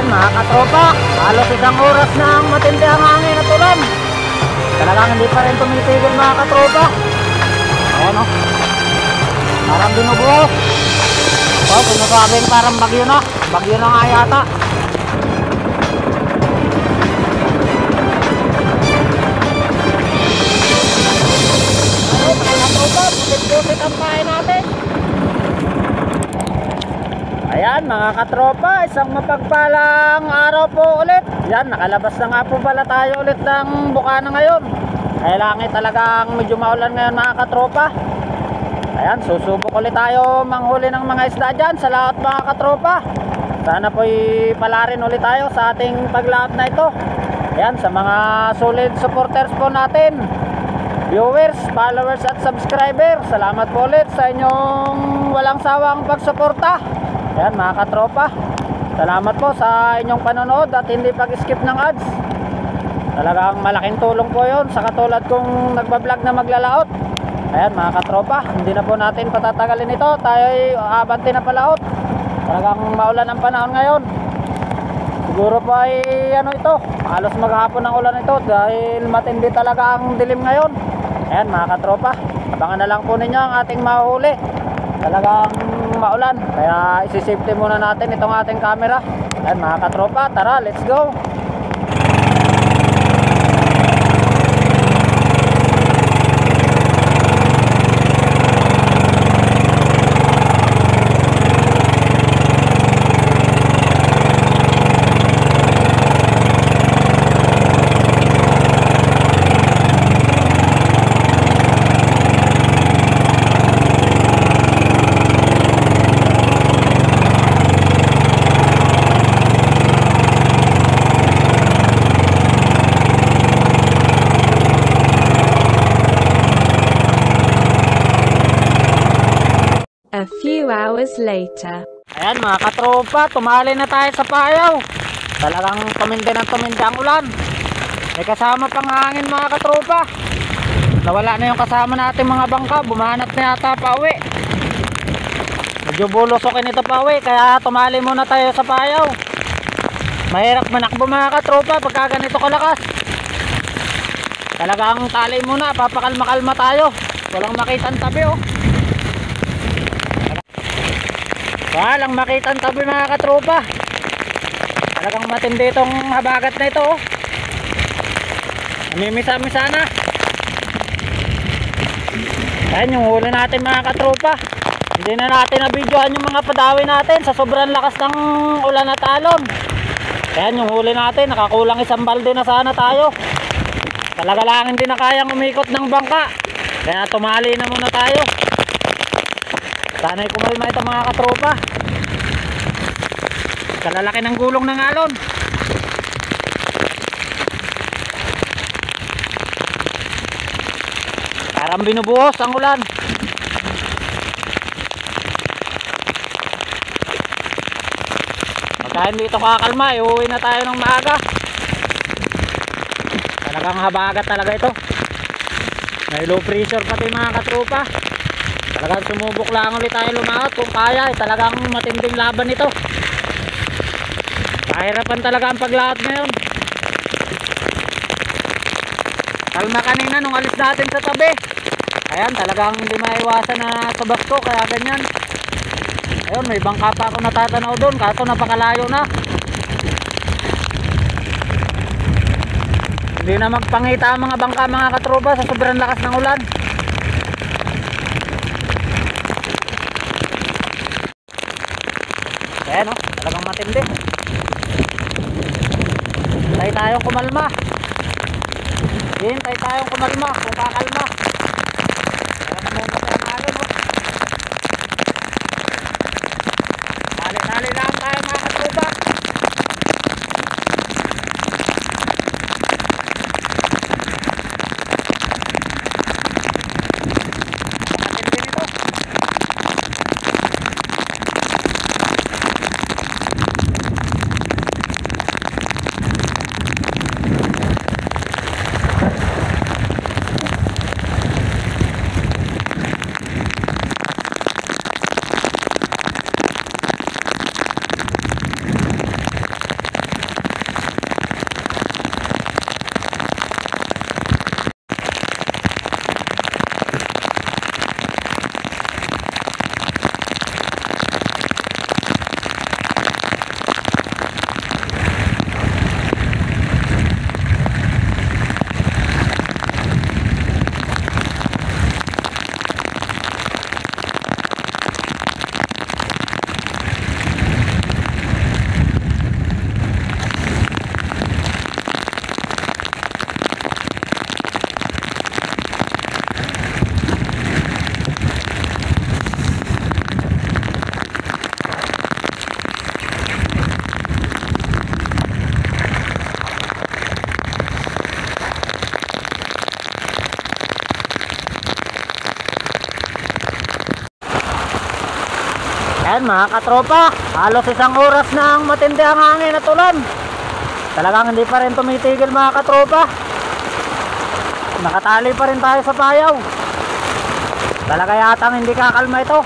mga katropa, halos isang oras na ang matindi ang hangin at ulan. Talagang hindi pa rin tumitigil mga katropa. Ayan o, parang binubuhos. O, sinasabing parang bagyo na nga yata. Ayun mga katropa, pusit-pusit ang pahay natin. Ayan mga katropa, isang mapagpalang araw po ulit. Yan, nakalabas na nga po pala tayo ulit ng bukana ngayon. Kaya langit talagang medyo maulan ngayon mga katropa. Ayan, susubok ulit tayo manghuli ng mga isda dyan sa laot mga katropa. Sana po'y palarin ulit tayo sa ating paglaot na ito. Ayan, sa mga solid supporters po natin, viewers, followers at subscribers, salamat po ulit sa inyong walang sawang pagsuporta. Ayan mga katropa, salamat po sa inyong panonood at hindi pag-skip ng ads. Talagang malaking tulong po yun sa katulad kong nagbablog na maglalaot. Ayan mga katropa, hindi na po natin patatagalin ito. Tayo ay abanti na palaot. Talagang maulan ang panahon ngayon. Siguro po ay ano ito, halos maghapon ang ulan ito dahil matindi talaga ang dilim ngayon. Ayan mga katropa, abangan na lang po ninyo ang ating mahuli. Talagang maulan, kaya isi-safety muna natin itong ating camera. Ayan mga katropa, tara, let's go. A few hours later. Ayan mga katropa, tumali na tayo sa payaw. Talagang tumindi ang ulan. May kasama pang hangin mga katropa. Nawala na yung kasama natin mga bangka, bumanat na yata pa uwi. Medyo bulusokin ito pa uwi, kaya tumali muna tayo sa payaw. Mahirap manakbo mga katropa pagka ganito kalakas. Talagang tali muna, papakalma-kalma tayo. Walang makita ang tabi oh. Walang makita ang tabi mga katropa. Talagang matindi itong habagat na ito oh. Namimisa-misa na. Ayan yung huli natin mga katropa. Hindi na natin na-videoan yung mga padawi natin sa sobrang lakas ng ulan at alon. Ayan yung huli natin, nakakulang isang balde na sana tayo. Talaga lang hindi na kayang umikot ng bangka, kaya tumali na muna tayo. Sana'y kumalma ito mga katropa. Kalalaki ng gulong ng alon. Parang binubuhos ang ulan. Pagka hindi ito kakalma, iuwi na tayo ng maaga. Talagang habagat talaga ito. May low pressure pati mga katropa. Talagang sumubok lang ulit tayo lumaot kung kaya. Talagang matinding laban ito. Mahirapan talaga ang paglaot ngayon. Kalma kanina nung alis natin sa tabi. Ayan, talagang hindi maiwasan na subas ko, kaya ganyan. Ayun, may bangka pa ako natatanaw doon, kaso napakalayo na. Hindi na magpangita ang mga bangka mga katropa sa sobrang lakas ng ulan. Ayan o, talagang matindi. Hintay tayong kumalma. Hintay tayong kumalma kung kakalma. Kaya naman tayo malon o. Tali-tali lang tayo mga katropa. Matindi nito. mga katropa, halos isang oras na ang matindi ang hangin at ulan. Talagang hindi pa rin tumitigil mga katropa. Nakatali pa rin tayo sa payaw. Talaga yatang hindi kakalma ito.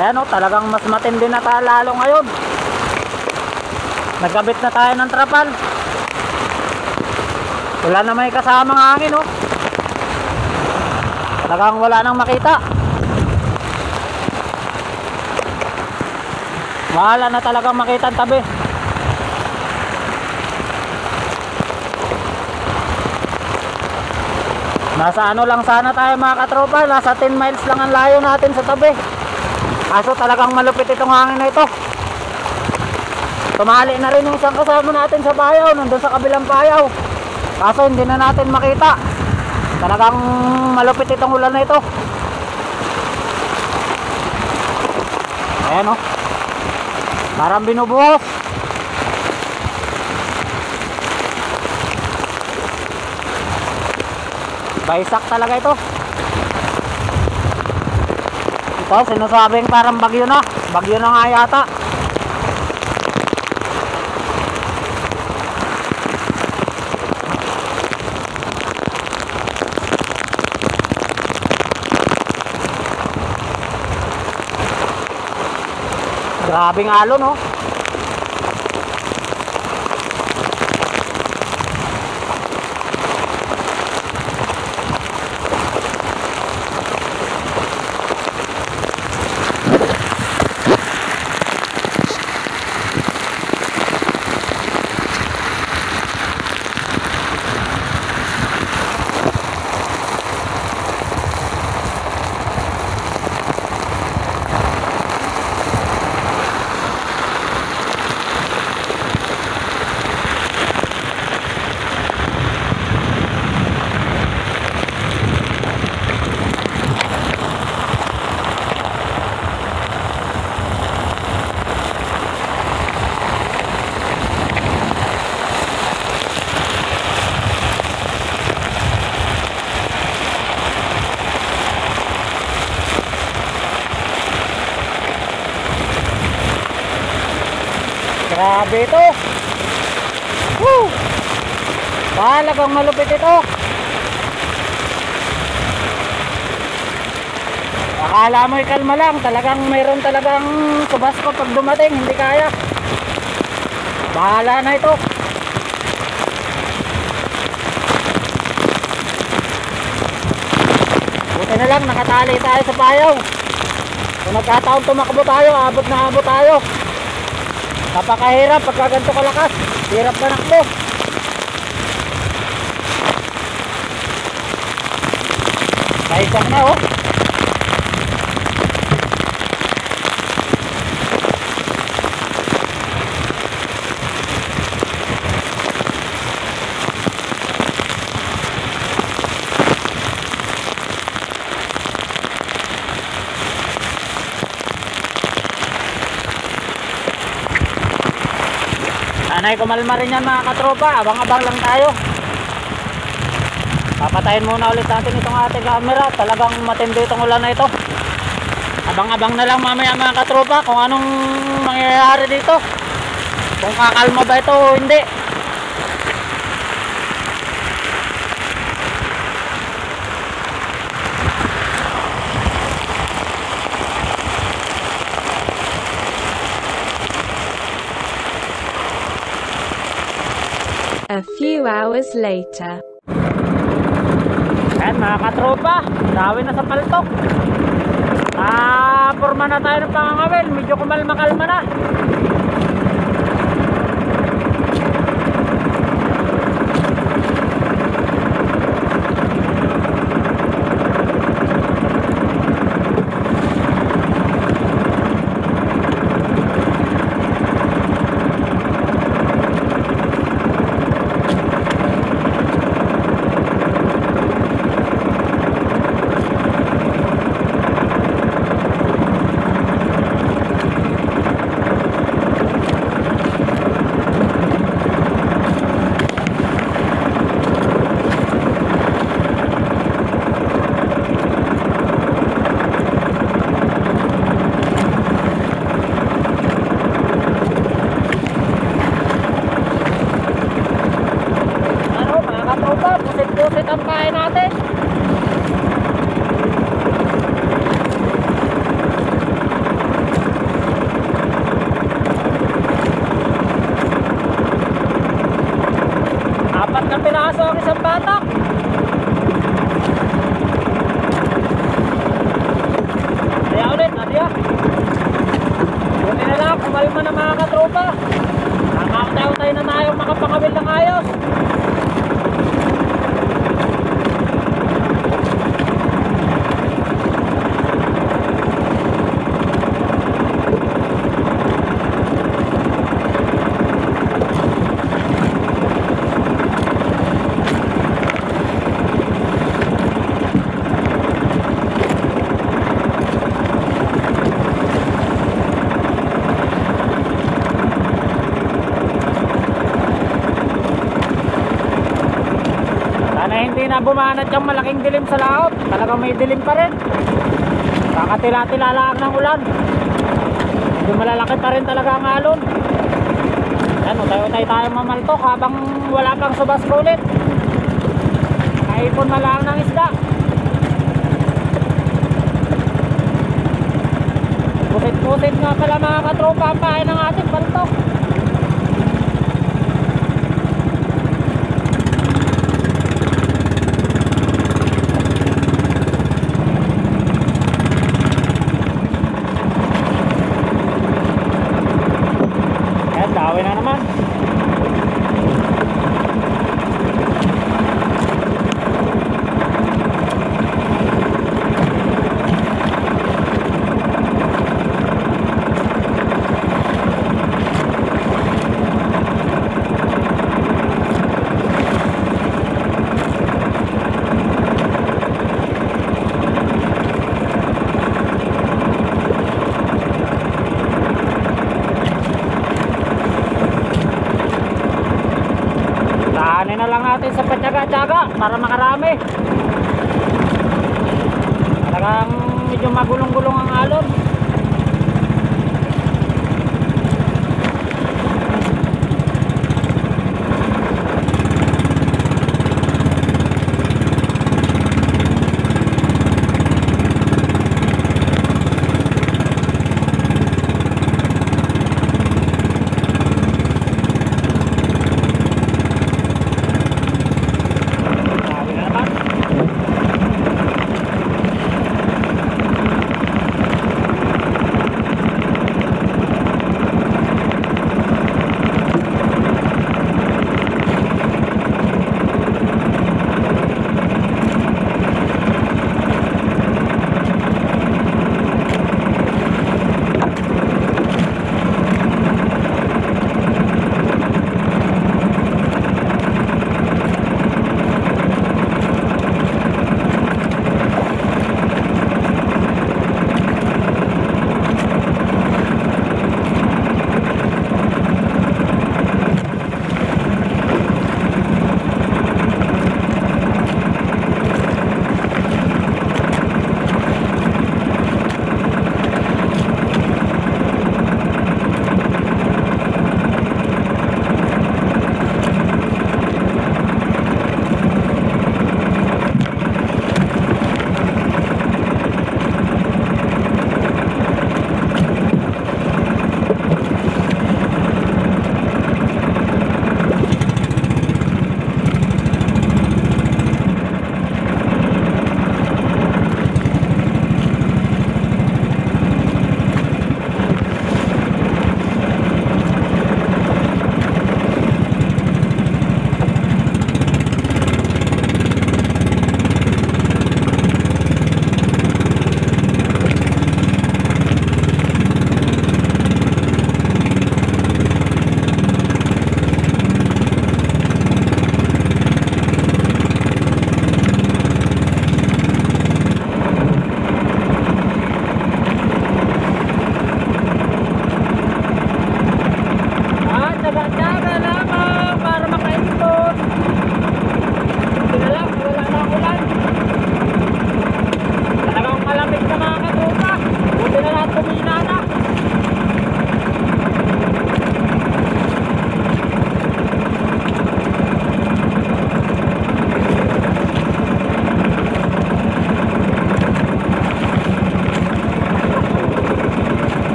Ayan o, talagang mas matindi na tayo lalo ngayon. Nagkabit na tayo ng trapal. Wala na may kasamang hangin o. Talagang wala nang makita. Wala na talagang makita ang tabi. Nasa ano lang sana tayo mga katropa. Nasa 10 miles lang ang layo natin sa tabi. Kaso talagang malupit itong hangin na ito. Tumali na rin yung isang kasama natin sa payaw, nandun sa kabilang payaw. Kaso hindi na natin makita. Talagang malupit itong ulan na ito. Ayan o, parang binubuhos. Baisak talaga ito. Ito sinasabing parang bagyo na. Bagyo na nga yata. Grabing alon no. Grabe ito. Woo! Talagang malupit ito. Akala mo'y kalma lang. Talagang mayroon talagang subas ko pag dumating. Hindi kaya. Bahala na ito. Buti na lang nakatali tayo sa payaw. Kung nagkataon tumakbo tayo, abot na abot tayo. Napakahirap pagka ganito kalakas. Hirap manakbo. Kaisak na oh. Sana'y kumalma rin yan mga katropa. Abang-abang lang tayo. Papatayin muna ulit natin itong ating camera. Talagang matindi itong ulan na ito. Abang-abang na lang mamaya mga katropa kung anong mangyayari dito. Kung kakalma ba ito o hindi. A few hours later. Ayan mga katropa, dawi na sa paltok. Porma na tayo ng pangangawil. Medyo kumalma-kalma na. kalma na mga katropa. Nakakatayo-tayo na tayo makapangawil ng ayos. Hindi na bumanat yung malaking dilim sa laot. Talagang may dilim pa rin. Kakatila-tila lang ng ulan. Medyo malalaki pa rin talaga ang alon. Yan, tayo-tayo tayo mamaltok habang wala pang subas ulit. Kaipon na lang ng isda. Pusit-pusit nga pala mga katropa ang pahay ng ating baltok. Dawin na naman. Daanin na lang natin sa patyaga-tyaga para makarami. Talagang medyo magulong-gulong ang alon.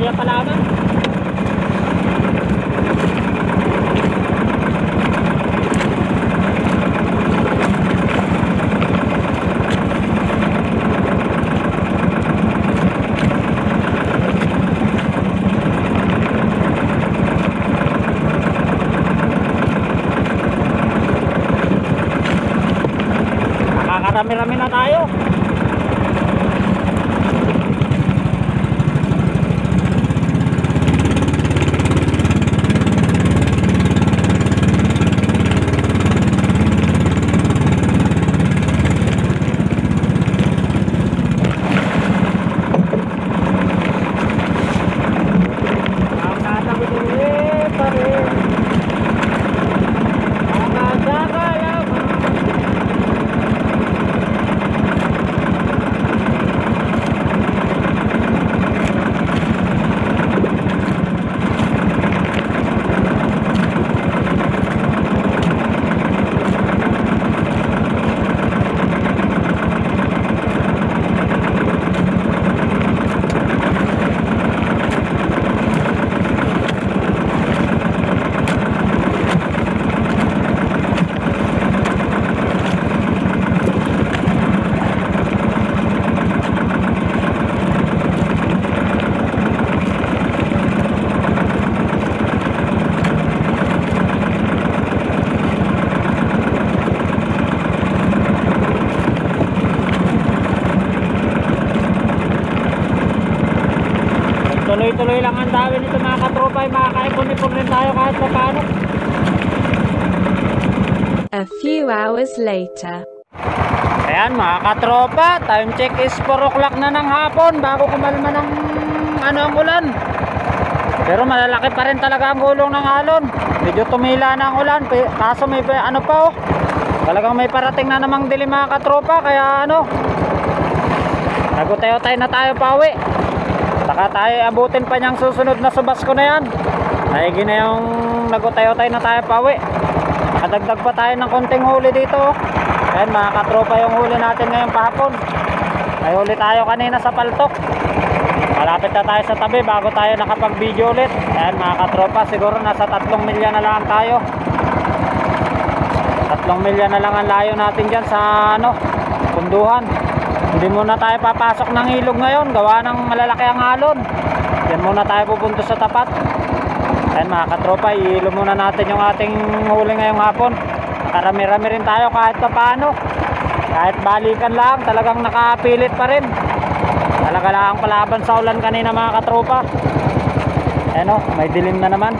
Baterya pa lamang. Rami-rami na tayo. Ang natabi din pa rin. Ang nagkakalam. Tuloy-tuloy lang ang dami nito mga katropa, ay makakaipon-ipon rin tayo kahit pa paano. A few hours later. Ayan mga katropa, time check is 4 o'clock na ng hapon bago kumalma ng ang ulan. Pero malalaki pa rin talaga ang gulong ng alon. Medyo tumila na ang ulan, kaso may ano pa oh. Talagang may parating na namang dilim mga katropa, kaya ano, nagutay-utay na tayo pauwi. Saka tayo abutin pa niyang susunod na subasko na yan. Naigi na yung nagutay-utay na tayo pauwi. Nakadagdag pa tayo ng konting huli dito. Ayan mga katropa yung huli natin ngayong pahapon. May huli tayo kanina sa paltok. Malapit na tayo sa tabi bago tayo nakapag-video ulit. Ayan mga katropa, siguro nasa 3 milya na lang tayo. 3 milya na lang ang layo natin dyan sa ano, punduhan. Hindi muna tayo papasok ng ilog ngayon, gawa ng malalaki ang alon. Yan muna tayo pupunta sa tapat. Ayan mga katropa, iilo muna natin yung ating huli ngayong hapon. Karami-rami rin tayo kahit pa paano. Kahit balikan lang, talagang nakapilit pa rin. Talaga lang palaban sa ulan kanina mga katropa. Ayan o, may dilim na naman.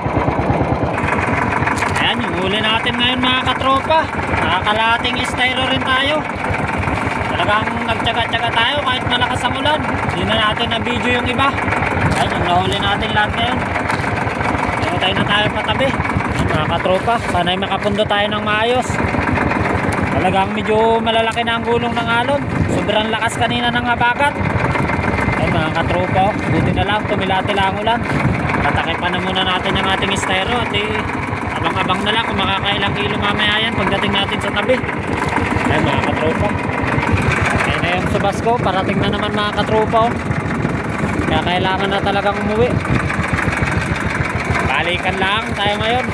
Ayan yung huli natin ngayon mga katropa. Nakakalating styro rin tayo. Talagang nagtyaga-tyaga tayo kahit malakas ang ulan. Hindi na natin na video yung iba. Ayan yung nahuli natin lahat ngayon. Tayo na tayo patabi. Mga katropa, sana'y makapundo tayo ng maayos. Talagang medyo malalaki na ang gulong ng alon. Sobrang lakas kanina ng habagat. Ayan mga katropa, buti na lang, tumilati lang ang ulan. Tatakipan na muna natin yung ating styro at abang-abang na lang kung makakailang kilo mamaya yan pagdating natin sa tabi. Ayan mga katropa. Ayan na yung subasko, parating na naman mga katropa. Kaya kailangan na talagang umuwi. Balikan lang tayo ngayon.